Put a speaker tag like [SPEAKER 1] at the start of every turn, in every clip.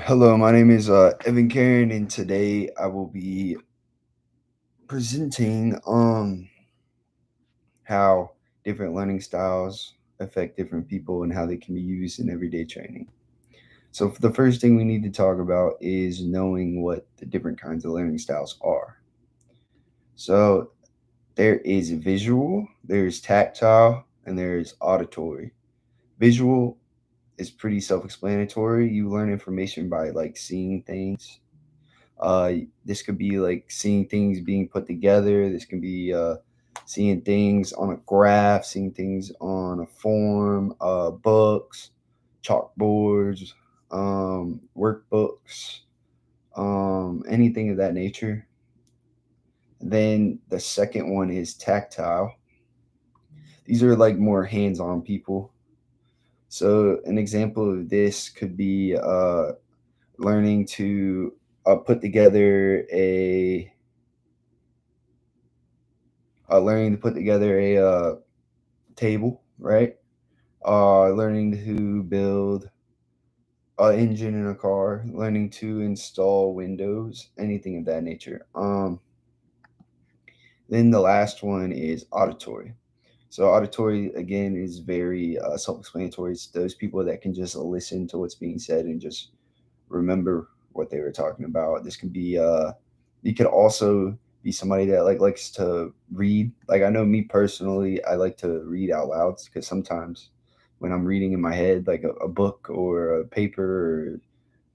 [SPEAKER 1] Hello, my name is Evan Karen, and today I will be presenting how different learning styles affect different people and how they can be used in everyday training. So, the first thing we need to talk about is knowing what the different kinds of learning styles are. So, there is visual, there's tactile, and there's auditory. Visual is pretty self-explanatory. You learn information by like seeing things. This could be like seeing things being put together. This can be seeing things on a graph, seeing things on a form, books, chalkboards, workbooks, anything of that nature. Then the second one is tactile. These are like more hands on people. So, an example of this could be learning to put together a table, right? Learning to build an engine in a car, learning to install windows, anything of that nature. Then the last one is auditory. So auditory again is very self-explanatory. It's those people that can just listen to what's being said and just remember what they were talking about. This can be you could also be somebody that likes to read. Like I know me personally, I like to read out loud because sometimes when I'm reading in my head, like a book or a paper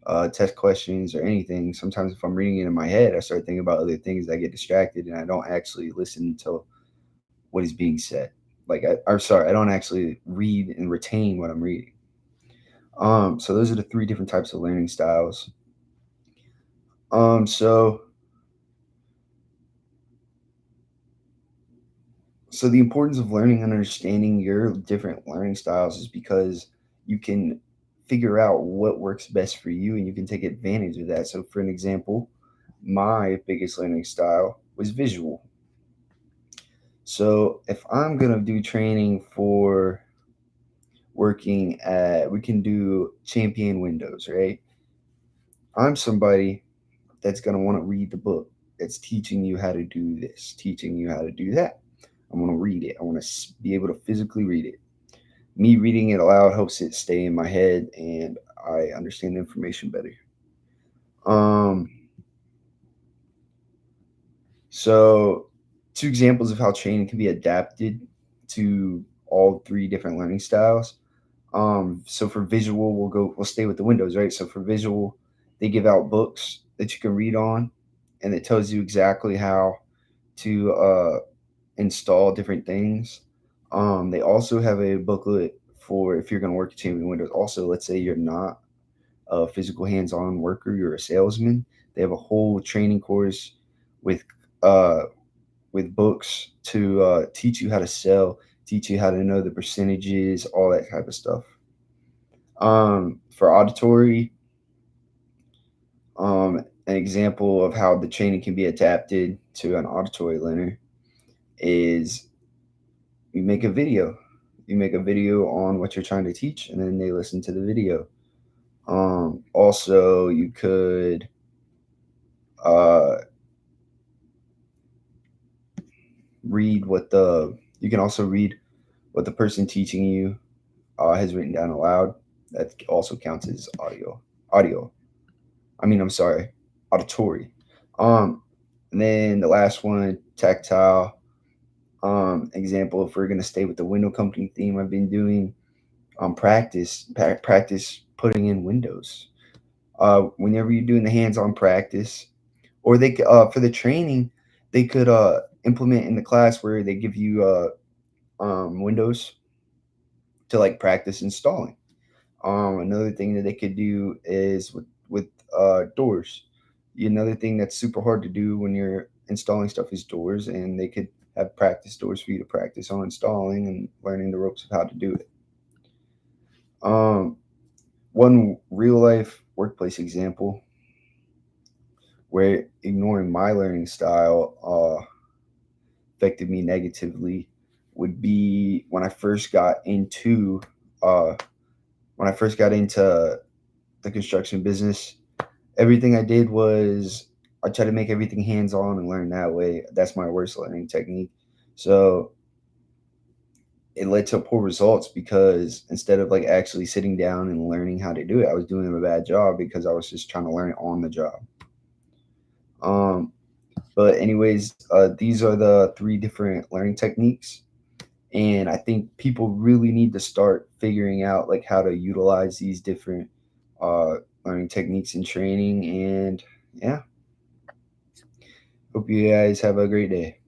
[SPEAKER 1] or test questions or anything, sometimes if I'm reading it in my head, I start thinking about other things. I get distracted and I don't actually listen to what is being said. I don't actually read and retain what I'm reading. So those are the three different types of learning styles. Um, so so the importance of learning and understanding your different learning styles is because you can figure out what works best for you and you can take advantage of that. So for an example, my biggest learning style was visual. So if I'm gonna do training for working at we can do champion windows, right? I'm somebody that's going to want to read the book that's teaching you how to do this, teaching you how to do that. I want to read it. I want to be able to physically read it. Me reading it aloud helps it stay in my head and I understand the information better. Um, so, two examples of how training can be adapted to all three different learning styles. So for visual, we'll stay with the windows, right? So for visual, they give out books that you can read on, and it tells you exactly how to install different things. They also have a booklet for if you're going to work at Champion Windows. Also, let's say you're not a physical hands-on worker, you're a salesman. They have a whole training course with uh, with books to teach you how to sell, teach you how to know the percentages, all that type of stuff. For auditory, an example of how the training can be adapted to an auditory learner is you make a video. You make a video on what you're trying to teach, and then they listen to the video. Also, you could uh, read what the you can also read what the person teaching you has written down aloud. That also counts as audio. Audio. I'm sorry, auditory. Um, and then the last one, tactile. Example, if we're gonna stay with the window company theme, I've been doing practice putting in windows. Whenever you're doing the hands-on practice, or for the training, they could implement in the class where they give you windows to like practice installing. Another thing that they could do is with doors. Another thing that's super hard to do when you're installing stuff is doors, and they could have practice doors for you to practice on installing and learning the ropes of how to do it. Um, One real life workplace example where ignoring my learning style affected me negatively would be uh, when I first got into the construction business. everything I did was I tried to make everything hands on and learn that way. That's my worst learning technique. So it led to poor results because instead of like actually sitting down and learning how to do it, I was doing a bad job because I was just trying to learn it on the job. Um, but anyways, these are the three different learning techniques, and I think people really need to start figuring out like how to utilize these different uh, learning techniques in training. And yeah, hope you guys have a great day.